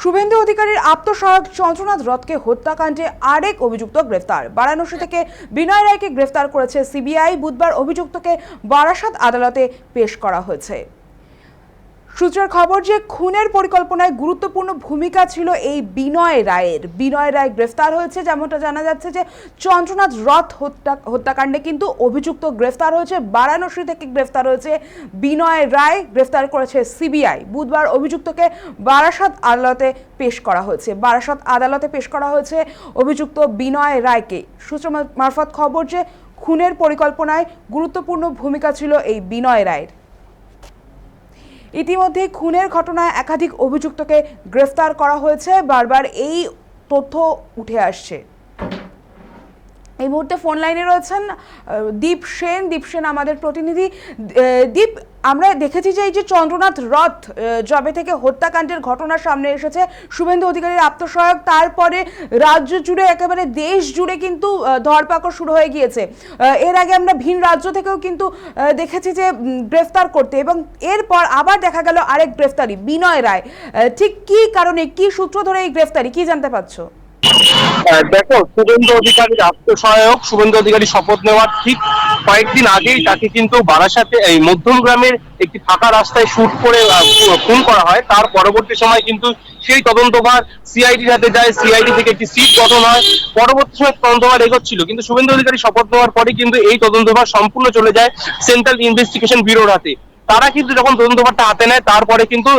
শুভেন্দু অধিকারীর আত্মসহায়ক চন্দ্রনাথ রথকে হত্যাকাণ্ডে আরেক অভিযুক্ত গ্রেফতার। বারাণসী থেকে বিনয় রায়কে গ্রেফতার করেছে সিবিআই। বুধবার অভিযুক্তকে বারাসাত আদালতে পেশ করা হয়েছে। সূত্রের খবর যে খুনের পরিকল্পনায় গুরুত্বপূর্ণ ভূমিকা ছিল এই বিনয় রায়ের। বিনয় রায় গ্রেফতার হয়েছে। যেমনটা জানা যাচ্ছে যে চন্দ্রনাথ রথ হত্যাকাণ্ডে কিন্তু অভিযুক্ত গ্রেফতার হয়েছে। বারাণসী থেকে গ্রেফতার হয়েছে বিনয় রায়, গ্রেফতার করেছে সিবিআই। বুধবার অভিযুক্তকে বারাসাত আদালতে পেশ করা হয়েছে। বারাসাত আদালতে পেশ করা হয়েছে অভিযুক্ত বিনয় রায়কে। সূত্র মারফত খবর যে খুনের পরিকল্পনায় গুরুত্বপূর্ণ ভূমিকা ছিল এই বিনয় রায়ের। ইতিমধ্যে খুনের ঘটনায় একাধিক অভিযুক্তকে গ্রেফতার করা হয়েছে। বারবার এই তথ্য উঠে আসছে। এই মুহূর্তে ফোন লাইনে রয়েছেন দীপ সেন আমাদের প্রতিনিধি। দীপ, আমরা দেখেছি যে এই যে চন্দ্রনাথ রথ জবে থেকে হত্যাকাণ্ডের ঘটনা সামনে এসেছে, শুভেন্দু অধিকারীর আত্মসহায়ক, তারপরে রাজ্য জুড়ে একেবারে দেশ জুড়ে কিন্তু ধরপাকড় শুরু হয়ে গিয়েছে। এর আগে আমরা ভিন রাজ্য থেকেও কিন্তু দেখেছি যে গ্রেফতার করতে, এবং এরপর আবার দেখা গেল আরেক গ্রেফতারি বিনয় রায়। ঠিক কি কারণে, কি সূত্র ধরে এই গ্রেফতারি, কি জানতে পারছো? দেখো, শুভেন্দু অধিকারীর আত্মসহায়ক শুভেন্দু অধিকারী শপথ নেওয়ার ঠিক কয়েকদিন আগেই তাকে কিন্তু বারাসাতে এই মধ্যম গ্রামের একটি ফাঁকা রাস্তায় শুট করে খুন করা হয়। তার পরবর্তী সময় কিন্তু সেই তদন্তভার সিআইডির হাতে যায়। সিআইডি থেকে একটি সিট গঠন হয়। পরবর্তী সময় তদন্তভার এগোচ্ছিল, কিন্তু শুভেন্দু অধিকারী শপথ নেওয়ার পরে কিন্তু এই তদন্তভার সম্পূর্ণ চলে যায় সেন্ট্রাল ইনভেস্টিগেশন ব্যুরোর হাতে। তারা কিন্তু যখন তদন্তভারটা হাতে নেয়, তারপরে কিন্তু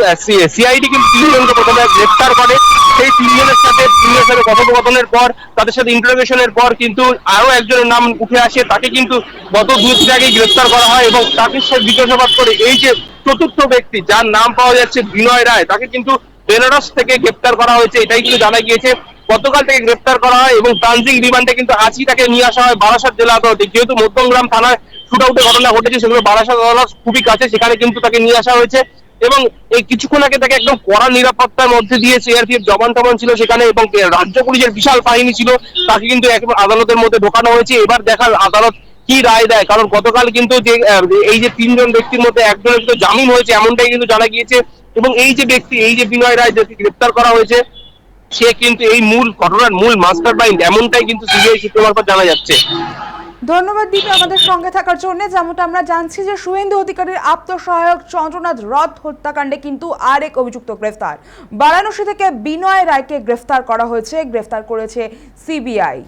সিআইডি কিন্তু তিনজনকে প্রথমে গ্রেফতার করে। সেই তিনজনের সাথে কথোপকথনের পর, তাদের সাথে ইন্টারোগেশনের পর কিন্তু আরো একজনের নাম উঠে আসে। তাকে কিন্তু গত 2 দিন আগেই গ্রেফতার করা হয়, এবং তাকে সে জিজ্ঞাসাবাদ করে এই যে চতুর্থ ব্যক্তি যার নাম পাওয়া যাচ্ছে বিনয় রায়, তাকে কিন্তু বেনারস থেকে গ্রেফতার করা হয়েছে, এটাই কিন্তু জানা গিয়েছে। গতকাল থেকে গ্রেফতার করা হয় এবং ট্রানজিং রিমান্ডে কিন্তু আজই তাকে নিয়ে আসা হয় বারাসাত জেলা আদালতে। যেহেতু মধ্যমগ্রাম থানায় শুট আউটের ঘটনা ঘটেছে, সেগুলো বারাসাত আদালত খুবই কাছে, সেখানে কিন্তু তাকে নিয়ে আসা হয়েছে। এবং এই কিছুক্ষণ আগে তাকে একদম কড়া নিরাপত্তার মধ্যে দিয়ে সিআরপিএফ জওয়ান টমান ছিল সেখানে, এবং রাজ্য পুলিশের বিশাল বাহিনী ছিল। তাকে কিন্তু একদম আদালতের মধ্যে ঢোকানো হয়েছে। এবার দেখার আদালত কি রায় দেয়, কারণ গতকাল কিন্তু যে এই যে 3 জন ব্যক্তির মধ্যে একজনের কিন্তু জামিন হয়েছে, এমনটাই কিন্তু জানা গিয়েছে। এবং এই যে ব্যক্তি, এই যে বিনয় রায় যাকে গ্রেফতার করা হয়েছে, সে কিন্তু এই মূল ঘটনার মূল মাস্টার মাইন্ড, এমনটাই কিন্তু সিবিআই সূত্র মারফত জানা যাচ্ছে। ধন্যবাদ দীপ আমাদের সঙ্গে থাকার জন্য। যেমনটা আমরা জানছি যে শুভেন্দু অধিকারীর আত্মসহায়ক চন্দ্রনাথ রথ হত্যাকাণ্ডে কিন্তু আরেক অভিযুক্ত গ্রেফতার। বারাণসী থেকে বিনয় রায়কে গ্রেফতার করা হয়েছে, গ্রেফতার করেছে সিবিআই।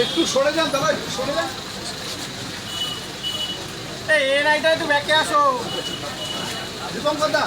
একটু সরে যান দাদা, একটু সরে যান। এই নাইটা একটু ব্যাকে আসো দীপঙ্কর দা।